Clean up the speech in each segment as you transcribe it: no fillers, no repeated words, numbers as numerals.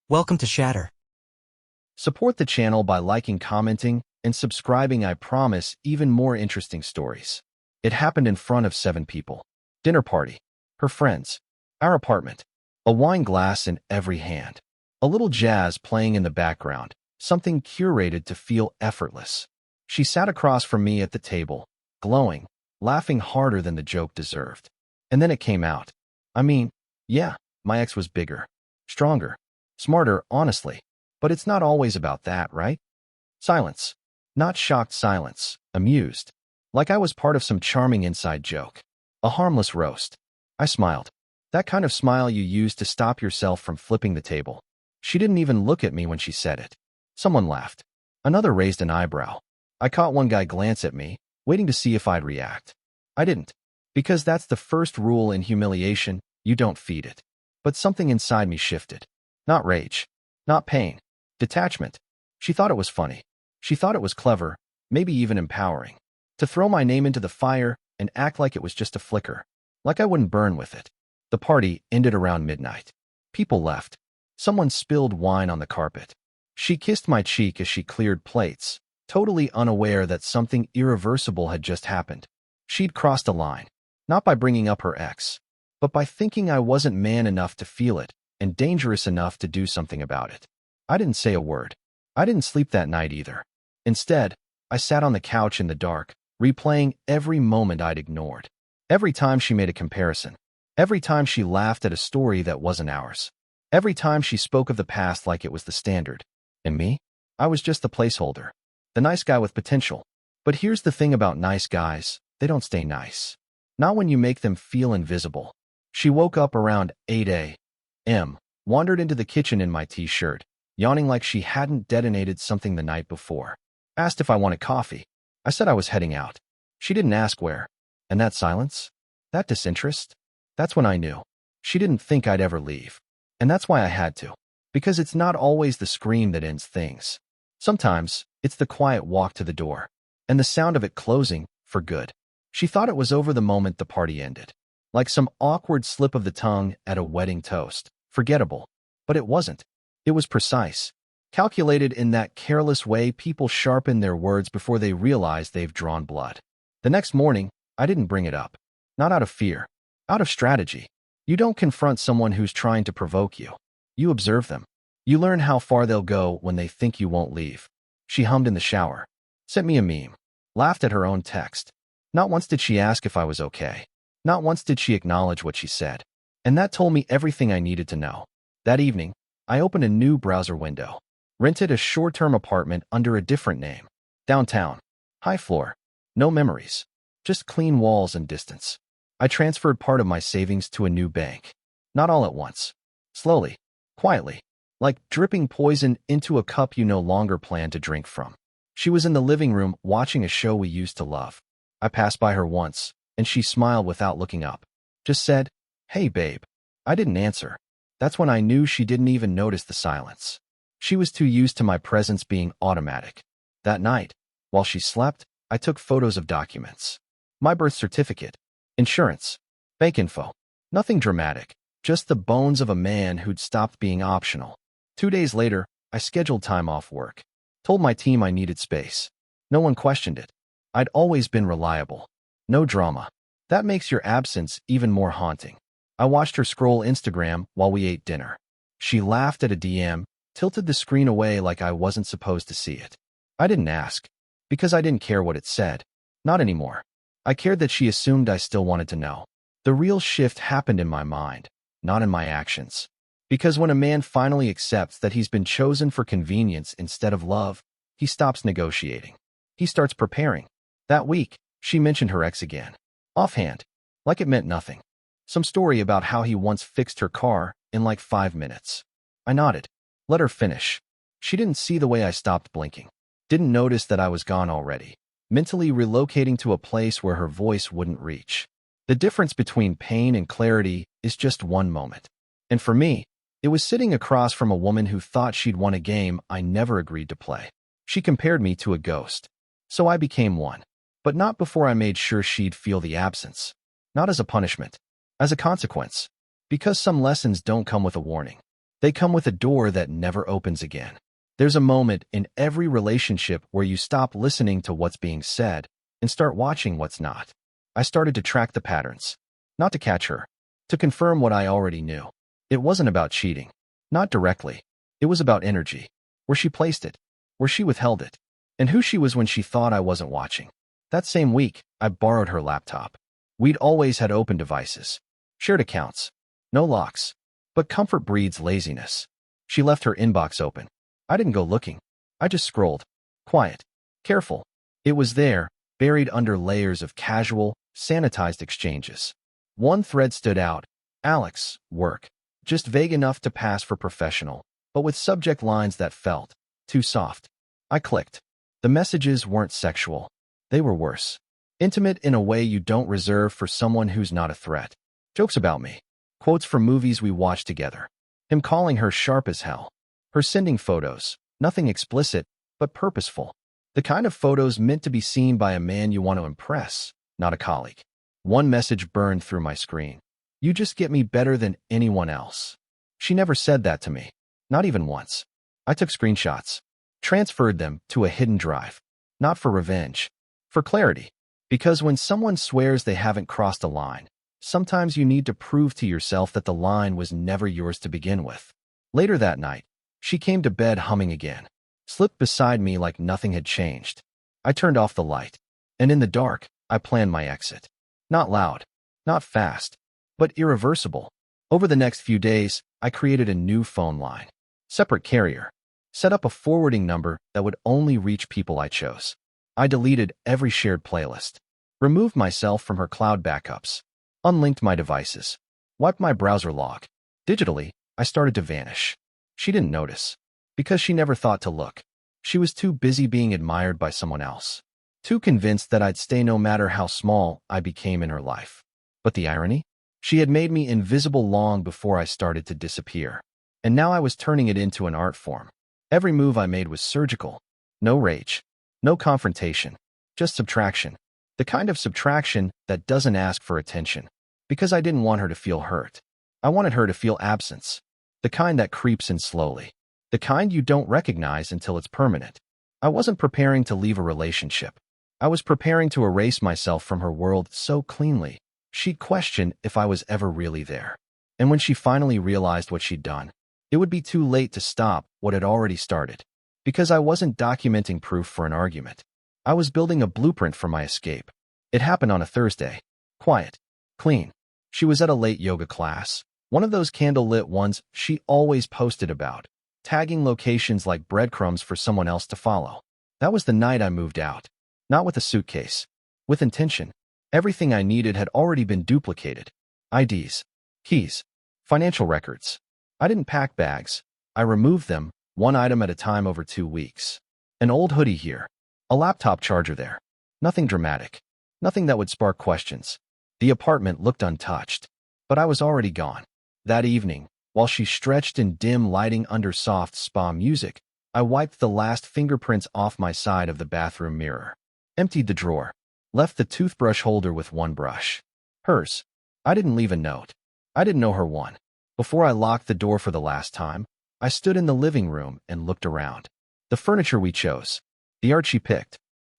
Welcome to Shatter. Support the channel by liking, commenting, and subscribing. I promise even more interesting stories. It happened in front of 7 people. Dinner party. Her friends. Our apartment. A wine glass in every hand. A little jazz playing in the background. Something curated to feel effortless. She sat across from me at the table, glowing, laughing harder than the joke deserved. And then it came out. Yeah, my ex was bigger, stronger, smarter, honestly. But it's not always about that, right? Silence. Not shocked silence, amused. Like I was part of some charming inside joke. A harmless roast. I smiled. That kind of smile you use to stop yourself from flipping the table. She didn't even look at me when she said it. Someone laughed. Another raised an eyebrow. I caught one guy glance at me, waiting to see if I'd react. I didn't. Because that's the first rule in humiliation, you don't feed it. But something inside me shifted. Not rage. Not pain. Detachment. She thought it was funny. She thought it was clever, maybe even empowering. To throw my name into the fire and act like it was just a flicker. Like I wouldn't burn with it. The party ended around midnight. People left. Someone spilled wine on the carpet. She kissed my cheek as she cleared plates, totally unaware that something irreversible had just happened. She'd crossed a line. Not by bringing up her ex, but by thinking I wasn't man enough to feel it and dangerous enough to do something about it. I didn't say a word. I didn't sleep that night either. Instead, I sat on the couch in the dark, replaying every moment I'd ignored. Every time she made a comparison. Every time she laughed at a story that wasn't ours. Every time she spoke of the past like it was the standard. And me? I was just the placeholder. The nice guy with potential. But here's the thing about nice guys, they don't stay nice. Not when you make them feel invisible. She woke up around 8 a.m., wandered into the kitchen in my t-shirt, yawning like she hadn't detonated something the night before. Asked if I wanted coffee. I said I was heading out. She didn't ask where. And that silence? That disinterest? That's when I knew. She didn't think I'd ever leave. And that's why I had to. Because it's not always the scream that ends things. Sometimes, it's the quiet walk to the door. And the sound of it closing, for good. She thought it was over the moment the party ended. Like some awkward slip of the tongue at a wedding toast. Forgettable. But it wasn't. It was precise. Calculated in that careless way people sharpen their words before they realize they've drawn blood. The next morning, I didn't bring it up. Not out of fear. Out of strategy. You don't confront someone who's trying to provoke you. You observe them. You learn how far they'll go when they think you won't leave. She hummed in the shower. Sent me a meme. Laughed at her own text. Not once did she ask if I was okay. Not once did she acknowledge what she said. And that told me everything I needed to know. That evening, I opened a new browser window. Rented a short-term apartment under a different name. Downtown. High floor. No memories. Just clean walls and distance. I transferred part of my savings to a new bank. Not all at once. Slowly. Quietly. Like dripping poison into a cup you no longer plan to drink from. She was in the living room watching a show we used to love. I passed by her once, and she smiled without looking up. Just said, "Hey, babe." I didn't answer. That's when I knew she didn't even notice the silence. She was too used to my presence being automatic. That night, while she slept, I took photos of documents. My birth certificate, insurance, bank info. Nothing dramatic, just the bones of a man who'd stopped being optional. 2 days later, I scheduled time off work. Told my team I needed space. No one questioned it. I'd always been reliable. No drama. That makes your absence even more haunting. I watched her scroll Instagram while we ate dinner. She laughed at a DM, tilted the screen away like I wasn't supposed to see it. I didn't ask. Because I didn't care what it said. Not anymore. I cared that she assumed I still wanted to know. The real shift happened in my mind, not in my actions. Because when a man finally accepts that he's been chosen for convenience instead of love, he stops negotiating. He starts preparing. That week, she mentioned her ex again. Offhand. Like it meant nothing. Some story about how he once fixed her car in like 5 minutes. I nodded. Let her finish. She didn't see the way I stopped blinking. Didn't notice that I was gone already. Mentally relocating to a place where her voice wouldn't reach. The difference between pain and clarity is just one moment. And for me, it was sitting across from a woman who thought she'd won a game I never agreed to play. She compared me to a ghost. So I became one. But not before I made sure she'd feel the absence. Not as a punishment. As a consequence. Because some lessons don't come with a warning. They come with a door that never opens again. There's a moment in every relationship where you stop listening to what's being said and start watching what's not. I started to track the patterns. Not to catch her, to confirm what I already knew. It wasn't about cheating. Not directly. It was about energy. Where she placed it. Where she withheld it. And who she was when she thought I wasn't watching. That same week, I borrowed her laptop. We'd always had open devices. Shared accounts. No locks. But comfort breeds laziness. She left her inbox open. I didn't go looking. I just scrolled. Quiet. Careful. It was there, buried under layers of casual, sanitized exchanges. One thread stood out. Alex, work. Just vague enough to pass for professional, but with subject lines that felt too soft. I clicked. The messages weren't sexual. They were worse. Intimate in a way you don't reserve for someone who's not a threat. Jokes about me. Quotes from movies we watched together. Him calling her sharp as hell. Her sending photos. Nothing explicit, but purposeful. The kind of photos meant to be seen by a man you want to impress, not a colleague. One message burned through my screen. You just get me better than anyone else. She never said that to me. Not even once. I took screenshots. Transferred them to a hidden drive. Not for revenge. For clarity. Because when someone swears they haven't crossed a line, sometimes you need to prove to yourself that the line was never yours to begin with. Later that night, she came to bed humming again. Slipped beside me like nothing had changed. I turned off the light. And in the dark, I planned my exit. Not loud. Not fast. But irreversible. Over the next few days, I created a new phone line. Separate carrier. Set up a forwarding number that would only reach people I chose. I deleted every shared playlist. Removed myself from her cloud backups. Unlinked my devices. Wiped my browser log. Digitally, I started to vanish. She didn't notice. Because she never thought to look. She was too busy being admired by someone else. Too convinced that I'd stay no matter how small I became in her life. But the irony? She had made me invisible long before I started to disappear. And now I was turning it into an art form. Every move I made was surgical. No rage. No confrontation. Just subtraction. The kind of subtraction that doesn't ask for attention. Because I didn't want her to feel hurt. I wanted her to feel absence. The kind that creeps in slowly. The kind you don't recognize until it's permanent. I wasn't preparing to leave a relationship. I was preparing to erase myself from her world so cleanly, she'd question if I was ever really there. And when she finally realized what she'd done, it would be too late to stop what had already started. Because I wasn't documenting proof for an argument. I was building a blueprint for my escape. It happened on a Thursday. Quiet. Clean. She was at a late yoga class. One of those candle-lit ones she always posted about, tagging locations like breadcrumbs for someone else to follow. That was the night I moved out. Not with a suitcase. With intention. Everything I needed had already been duplicated. IDs. Keys. Financial records. I didn't pack bags. I removed them, one item at a time over 2 weeks. An old hoodie here. A laptop charger there. Nothing dramatic. Nothing that would spark questions. The apartment looked untouched. But I was already gone. That evening, while she stretched in dim lighting under soft spa music, I wiped the last fingerprints off my side of the bathroom mirror. Emptied the drawer. Left the toothbrush holder with one brush. Hers. I didn't leave a note. I didn't know her one. Before I locked the door for the last time, I stood in the living room and looked around. The furniture we chose. The art she picked.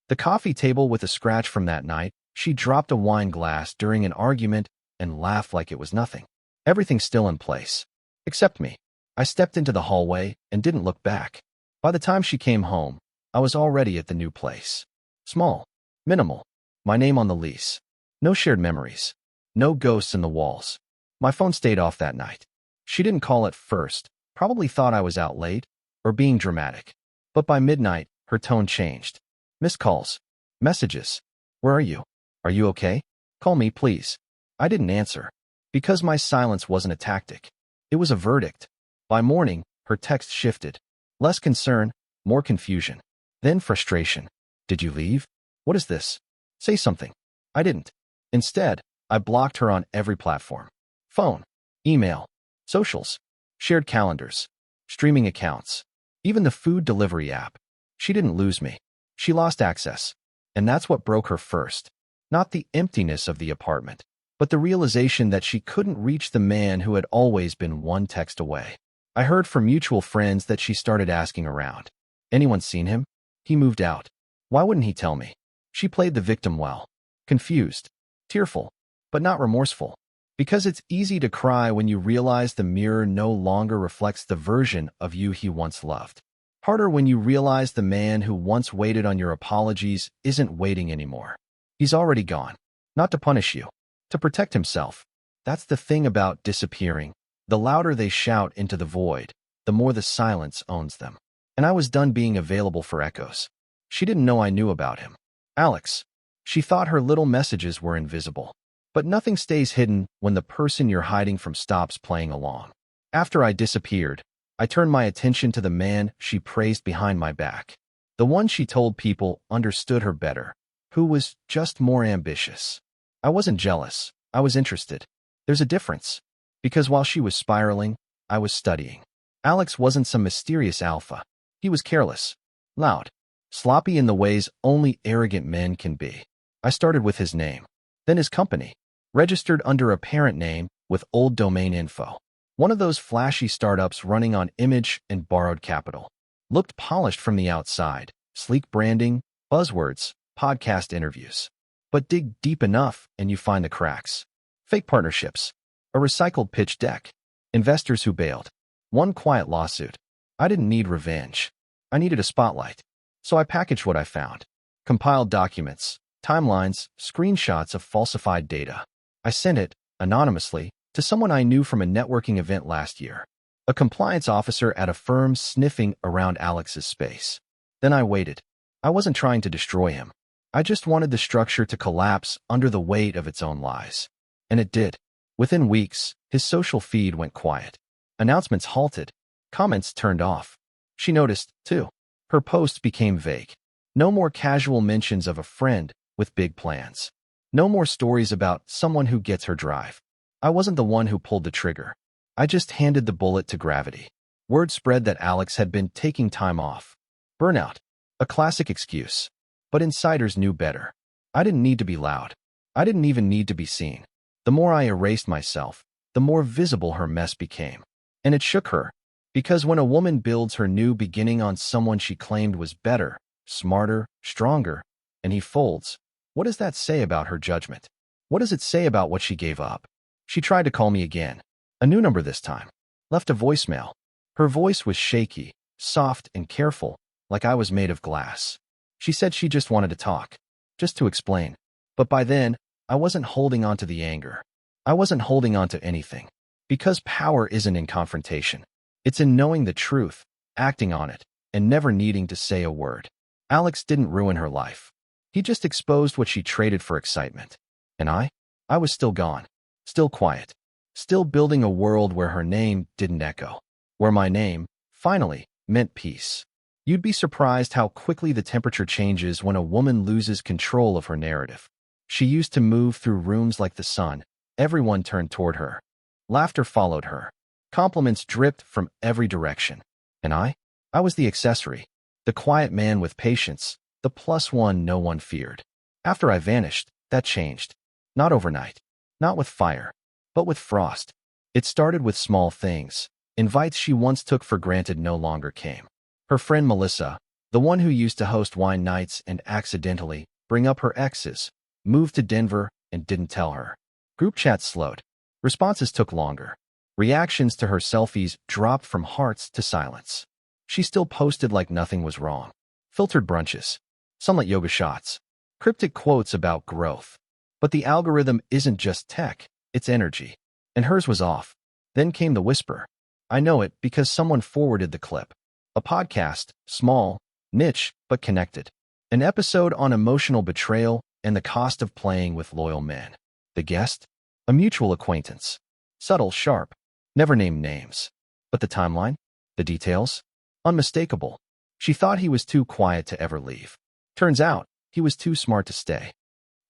The coffee table with a scratch from that night. She dropped a wine glass during an argument and laughed like it was nothing. Everything still in place. Except me. I stepped into the hallway and didn't look back. By the time she came home, I was already at the new place. Small. Minimal. My name on the lease. No shared memories. No ghosts in the walls. My phone stayed off that night. She didn't call at first, probably thought I was out late, or being dramatic. But by midnight, her tone changed. Missed calls. Messages. Where are you? Are you okay? Call me, please. I didn't answer. Because my silence wasn't a tactic. It was a verdict. By morning, her text shifted. Less concern, more confusion. Then frustration. Did you leave? What is this? Say something. I didn't. Instead, I blocked her on every platform. Phone, email, socials, shared calendars, streaming accounts, even the food delivery app. She didn't lose me. She lost access. And that's what broke her first. Not the emptiness of the apartment, but the realization that she couldn't reach the man who had always been one text away. I heard from mutual friends that she started asking around. Anyone seen him? He moved out. Why wouldn't he tell me? She played the victim well. Confused, tearful, but not remorseful. Because it's easy to cry when you realize the mirror no longer reflects the version of you he once loved. Harder when you realize the man who once waited on your apologies isn't waiting anymore. He's already gone. Not to punish you, to protect himself. That's the thing about disappearing. The louder they shout into the void, the more the silence owns them. And I was done being available for echoes. She didn't know I knew about him. Alex. She thought her little messages were invisible. But nothing stays hidden when the person you're hiding from stops playing along. After I disappeared, I turned my attention to the man she praised behind my back. The one she told people understood her better, who was just more ambitious. I wasn't jealous. I was interested. There's a difference. Because while she was spiraling, I was studying. Alex wasn't some mysterious alpha. He was careless, loud, sloppy in the ways only arrogant men can be. I started with his name, then his company, registered under a parent name with old domain info. One of those flashy startups running on image and borrowed capital. Looked polished from the outside, sleek branding, buzzwords, podcast interviews. But dig deep enough and you find the cracks. Fake partnerships. A recycled pitch deck. Investors who bailed. One quiet lawsuit. I didn't need revenge. I needed a spotlight. So I packaged what I found. Compiled documents, timelines, screenshots of falsified data. I sent it, anonymously, to someone I knew from a networking event last year. A compliance officer at a firm sniffing around Alex's space. Then I waited. I wasn't trying to destroy him. I just wanted the structure to collapse under the weight of its own lies. And it did. Within weeks, his social feed went quiet. Announcements halted. Comments turned off. She noticed, too. Her posts became vague. No more casual mentions of a friend with big plans. No more stories about someone who gets her drive. I wasn't the one who pulled the trigger. I just handed the bullet to gravity. Word spread that Alex had been taking time off. Burnout. A classic excuse. But insiders knew better. I didn't need to be loud. I didn't even need to be seen. The more I erased myself, the more visible her mess became. And it shook her. Because when a woman builds her new beginning on someone she claimed was better, smarter, stronger, and he folds, what does that say about her judgment? What does it say about what she gave up? She tried to call me again. A new number this time. Left a voicemail. Her voice was shaky, soft and careful, like I was made of glass. She said she just wanted to talk. Just to explain. But by then, I wasn't holding on to the anger. I wasn't holding on to anything. Because power isn't in confrontation. It's in knowing the truth, acting on it, and never needing to say a word. Alex didn't ruin her life. He just exposed what she traded for excitement. And I was still gone. Still quiet. Still building a world where her name didn't echo. Where my name, finally, meant peace. You'd be surprised how quickly the temperature changes when a woman loses control of her narrative. She used to move through rooms like the sun. Everyone turned toward her. Laughter followed her. Compliments dripped from every direction. And I was the accessory. The quiet man with patience. The plus one no one feared. After I vanished, that changed. Not overnight. Not with fire. But with frost. It started with small things. Invites she once took for granted no longer came. Her friend Melissa, the one who used to host wine nights and accidentally bring up her exes, moved to Denver and didn't tell her. Group chats slowed. Responses took longer. Reactions to her selfies dropped from hearts to silence. She still posted like nothing was wrong. Filtered brunches. Sunlight yoga shots. Cryptic quotes about growth. But the algorithm isn't just tech, it's energy. And hers was off. Then came the whisper. I know it because someone forwarded the clip. A podcast, small, niche, but connected. An episode on emotional betrayal and the cost of playing with loyal men. The guest? A mutual acquaintance. Subtle, sharp, never named names. But the timeline? The details? Unmistakable. She thought he was too quiet to ever leave. Turns out, he was too smart to stay.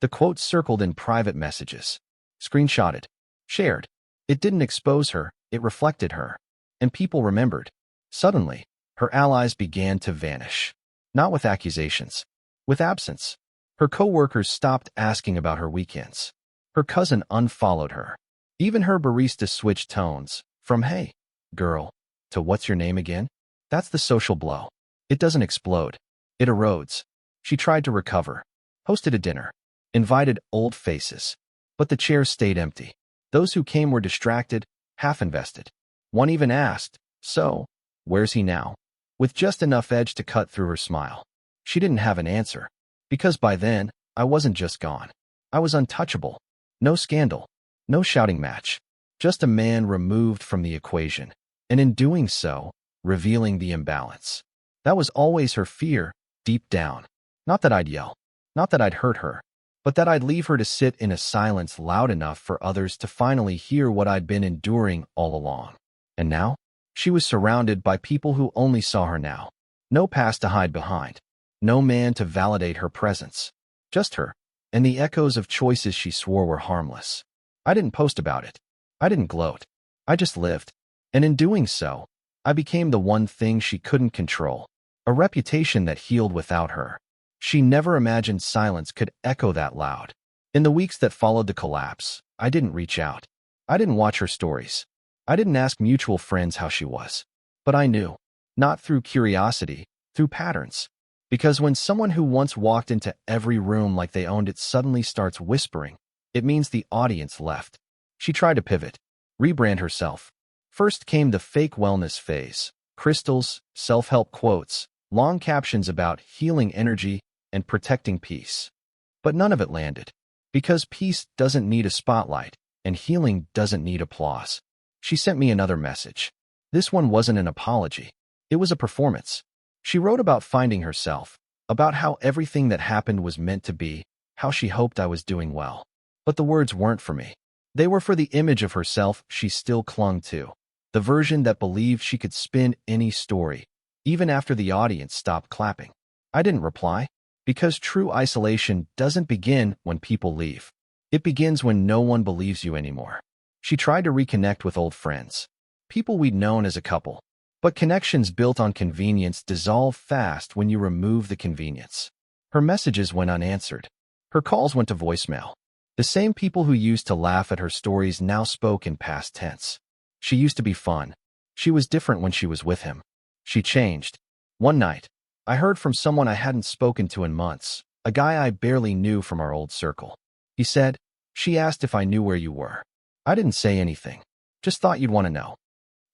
The quote circled in private messages. Screenshotted. Shared. It didn't expose her, it reflected her. And people remembered. Suddenly, her allies began to vanish. Not with accusations. With absence. Her coworkers stopped asking about her weekends. Her cousin unfollowed her. Even her barista switched tones, from hey, girl, to what's your name again? That's the social blow. It doesn't explode. It erodes. She tried to recover, hosted a dinner, invited old faces. But the chairs stayed empty. Those who came were distracted, half invested. One even asked, "So, where's he now?" With just enough edge to cut through her smile. She didn't have an answer. Because by then, I wasn't just gone. I was untouchable. No scandal. No shouting match. Just a man removed from the equation. And in doing so, revealing the imbalance. That was always her fear, deep down. Not that I'd yell. Not that I'd hurt her. But that I'd leave her to sit in a silence loud enough for others to finally hear what I'd been enduring all along. And now, she was surrounded by people who only saw her now. No past to hide behind. No man to validate her presence. Just her, and the echoes of choices she swore were harmless. I didn't post about it. I didn't gloat. I just lived. And in doing so, I became the one thing she couldn't control. A reputation that healed without her. She never imagined silence could echo that loud. In the weeks that followed the collapse, I didn't reach out. I didn't watch her stories. I didn't ask mutual friends how she was. But I knew. Not through curiosity, through patterns. Because when someone who once walked into every room like they owned it suddenly starts whispering, it means the audience left. She tried to pivot, rebrand herself. First came the fake wellness phase. Crystals, self-help quotes, long captions about healing energy and protecting peace. But none of it landed. Because peace doesn't need a spotlight, and healing doesn't need applause. She sent me another message. This one wasn't an apology. It was a performance. She wrote about finding herself, about how everything that happened was meant to be, how she hoped I was doing well. But the words weren't for me. They were for the image of herself she still clung to. The version that believed she could spin any story, even after the audience stopped clapping. I didn't reply, because true isolation doesn't begin when people leave. It begins when no one believes you anymore. She tried to reconnect with old friends, people we'd known as a couple. But connections built on convenience dissolve fast when you remove the convenience. Her messages went unanswered. Her calls went to voicemail. The same people who used to laugh at her stories now spoke in past tense. She used to be fun. She was different when she was with him. She changed. One night, I heard from someone I hadn't spoken to in months, a guy I barely knew from our old circle. He said, "She asked if I knew where you were." I didn't say anything. Just thought you'd want to know.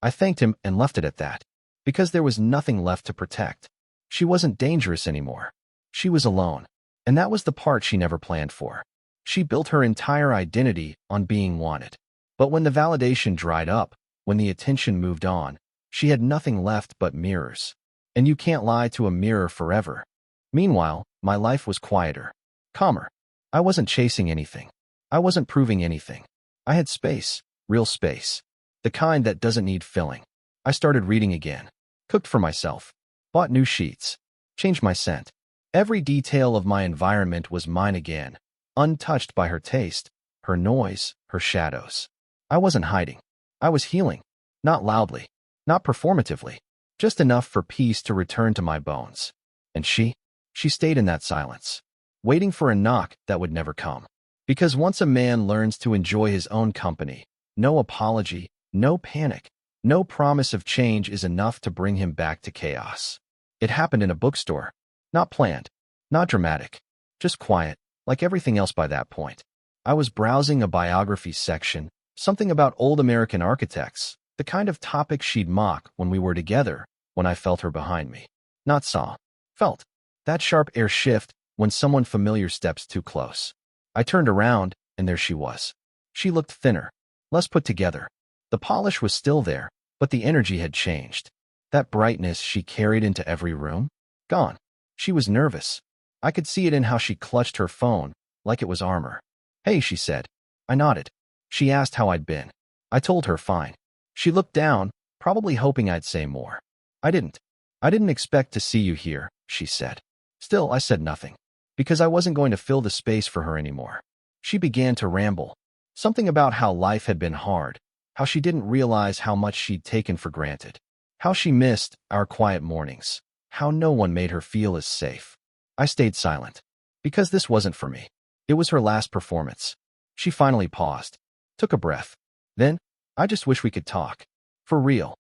I thanked him and left it at that, because there was nothing left to protect. She wasn't dangerous anymore. She was alone, and that was the part she never planned for. She built her entire identity on being wanted. But when the validation dried up, when the attention moved on, she had nothing left but mirrors. And you can't lie to a mirror forever. Meanwhile, my life was quieter, calmer. I wasn't chasing anything. I wasn't proving anything. I had space, real space. The kind that doesn't need filling. I started reading again. Cooked for myself. Bought new sheets. Changed my scent. Every detail of my environment was mine again, untouched by her taste, her noise, her shadows. I wasn't hiding. I was healing. Not loudly. Not performatively. Just enough for peace to return to my bones. And she stayed in that silence, waiting for a knock that would never come. Because once a man learns to enjoy his own company, no apology, no panic, no promise of change is enough to bring him back to chaos. It happened in a bookstore. Not planned. Not dramatic. Just quiet, like everything else by that point. I was browsing a biography section, something about old American architects, the kind of topic she'd mock when we were together, when I felt her behind me. Not saw. Felt. That sharp air shift when someone familiar steps too close. I turned around, and there she was. She looked thinner, less put together. The polish was still there, but the energy had changed. That brightness she carried into every room? Gone. She was nervous. I could see it in how she clutched her phone, like it was armor. "Hey," she said. I nodded. She asked how I'd been. I told her fine. She looked down, probably hoping I'd say more. I didn't. "I didn't expect to see you here," she said. Still, I said nothing, because I wasn't going to fill the space for her anymore. She began to ramble. Something about how life had been hard, how she didn't realize how much she'd taken for granted, how she missed our quiet mornings, how no one made her feel as safe. I stayed silent, because this wasn't for me. It was her last performance. She finally paused, took a breath. Then, "I just wish we could talk. For real."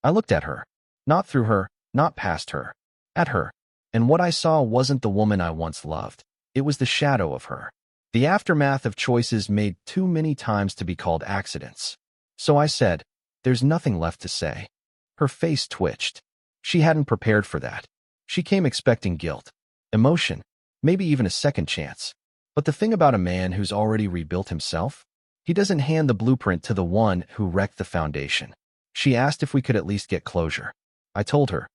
I looked at her. Not through her, not past her. At her. And what I saw wasn't the woman I once loved. It was the shadow of her. The aftermath of choices made too many times to be called accidents. So I said, "There's nothing left to say." Her face twitched. She hadn't prepared for that. She came expecting guilt, emotion, maybe even a second chance. But the thing about a man who's already rebuilt himself, he doesn't hand the blueprint to the one who wrecked the foundation. She asked if we could at least get closure. I told her,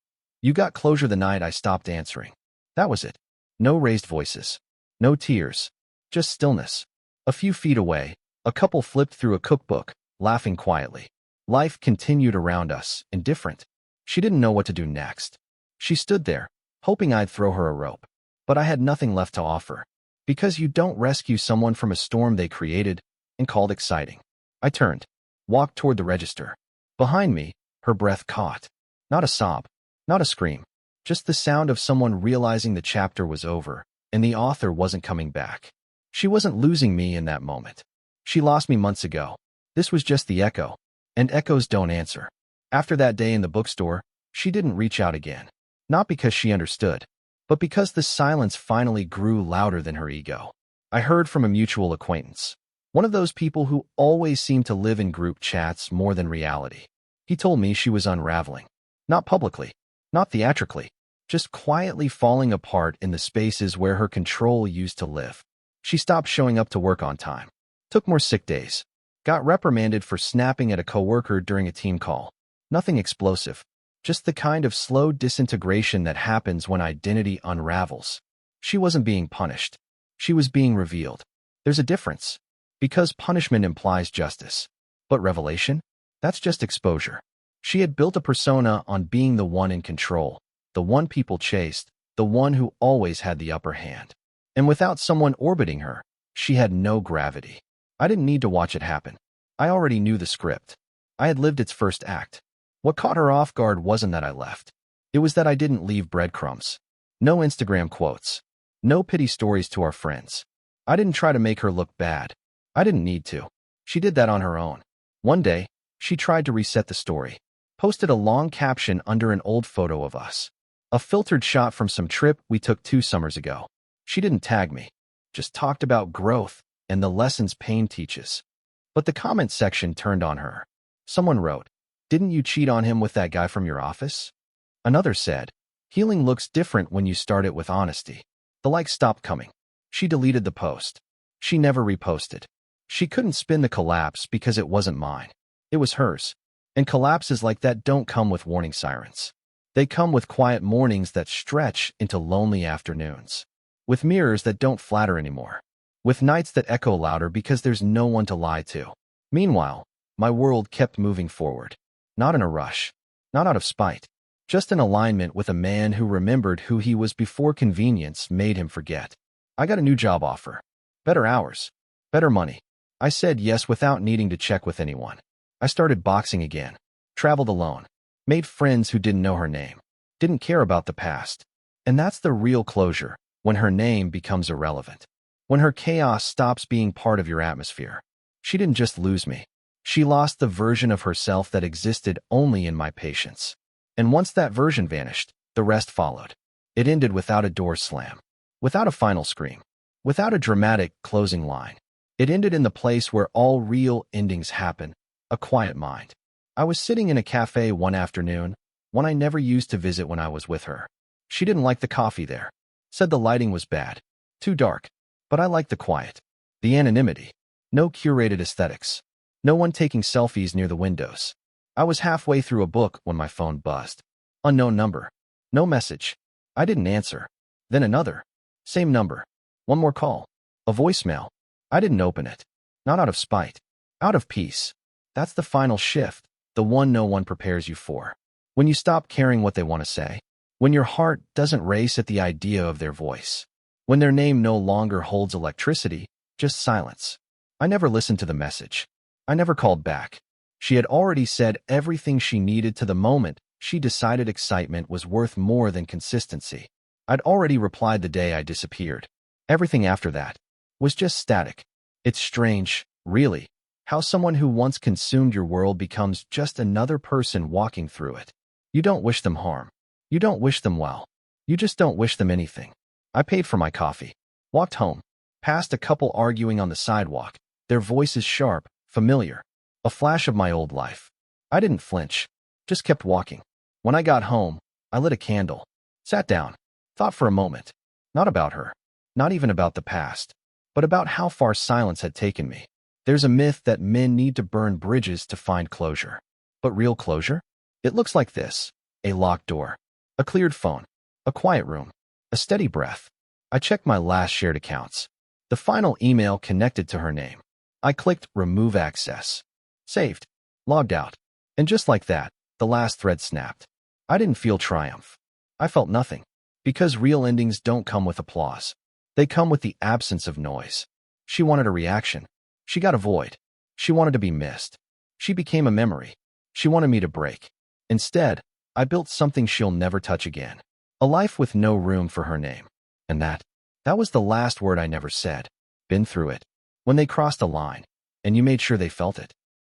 "You got closure the night I stopped answering." That was it. No raised voices. No tears. Just stillness. A few feet away, a couple flipped through a cookbook, laughing quietly. Life continued around us, indifferent. She didn't know what to do next. She stood there, hoping I'd throw her a rope. But I had nothing left to offer. Because you don't rescue someone from a storm they created and called exciting. I turned, walked toward the register. Behind me, her breath caught. Not a sob, not a scream, just the sound of someone realizing the chapter was over and the author wasn't coming back. She wasn't losing me in that moment. She lost me months ago. This was just the echo, and echoes don't answer. After that day in the bookstore, she didn't reach out again. Not because she understood, but because the silence finally grew louder than her ego. I heard from a mutual acquaintance, one of those people who always seem to live in group chats more than reality. He told me she was unraveling. Not publicly, not theatrically, just quietly falling apart in the spaces where her control used to live. She stopped showing up to work on time, took more sick days, got reprimanded for snapping at a coworker during a team call. Nothing explosive, just the kind of slow disintegration that happens when identity unravels. She wasn't being punished. She was being revealed. There's a difference, because punishment implies justice. But revelation? That's just exposure. She had built a persona on being the one in control, the one people chased, the one who always had the upper hand. And without someone orbiting her, she had no gravity. I didn't need to watch it happen. I already knew the script. I had lived its first act. What caught her off guard wasn't that I left. It was that I didn't leave breadcrumbs. No Instagram quotes. No pity stories to our friends. I didn't try to make her look bad. I didn't need to. She did that on her own. One day, she tried to reset the story. Posted a long caption under an old photo of us. A filtered shot from some trip we took 2 summers ago. She didn't tag me. Just talked about growth and the lessons pain teaches. But the comment section turned on her. Someone wrote, "Didn't you cheat on him with that guy from your office?" Another said, "Healing looks different when you start it with honesty." The likes stopped coming. She deleted the post. She never reposted. She couldn't spin the collapse because it wasn't mine. It was hers. And collapses like that don't come with warning sirens. They come with quiet mornings that stretch into lonely afternoons. With mirrors that don't flatter anymore. With nights that echo louder because there's no one to lie to. Meanwhile, my world kept moving forward. Not in a rush. Not out of spite. Just in alignment with a man who remembered who he was before convenience made him forget. I got a new job offer. Better hours. Better money. I said yes without needing to check with anyone. I started boxing again. Traveled alone. Made friends who didn't know her name. Didn't care about the past. And that's the real closure, when her name becomes irrelevant. When her chaos stops being part of your atmosphere. She didn't just lose me. She lost the version of herself that existed only in my patience. And once that version vanished, the rest followed. It ended without a door slam. Without a final scream. Without a dramatic closing line. It ended in the place where all real endings happen. A quiet mind. I was sitting in a cafe one afternoon, one I never used to visit when I was with her. She didn't like the coffee there. Said the lighting was bad. Too dark. But I liked the quiet. The anonymity. No curated aesthetics. No one taking selfies near the windows. I was halfway through a book when my phone buzzed. Unknown number. No message. I didn't answer. Then another. Same number. One more call. A voicemail. I didn't open it. Not out of spite. Out of peace. That's the final shift, the one no one prepares you for. When you stop caring what they want to say. When your heart doesn't race at the idea of their voice. When their name no longer holds electricity, just silence. I never listened to the message. I never called back. She had already said everything she needed to the moment she decided excitement was worth more than consistency. I'd already replied the day I disappeared. Everything after that was just static. It's strange, really, How someone who once consumed your world becomes just another person walking through it. You don't wish them harm. You don't wish them well. You just don't wish them anything. I paid for my coffee, walked home, passed a couple arguing on the sidewalk, their voices sharp, familiar, a flash of my old life. I didn't flinch, just kept walking. When I got home, I lit a candle, sat down, thought for a moment, not about her, not even about the past, but about how far silence had taken me. There's a myth that men need to burn bridges to find closure. But real closure? It looks like this: a locked door, a cleared phone, a quiet room, a steady breath. I checked my last shared accounts. The final email connected to her name. I clicked remove access. Saved. Logged out. And just like that, the last thread snapped. I didn't feel triumph. I felt nothing. Because real endings don't come with applause. They come with the absence of noise. She wanted a reaction. She got a void. She wanted to be missed. She became a memory. She wanted me to break. Instead, I built something she'll never touch again. A life with no room for her name. And that was the last word I never said. Been through it. When they crossed the line, and you made sure they felt it.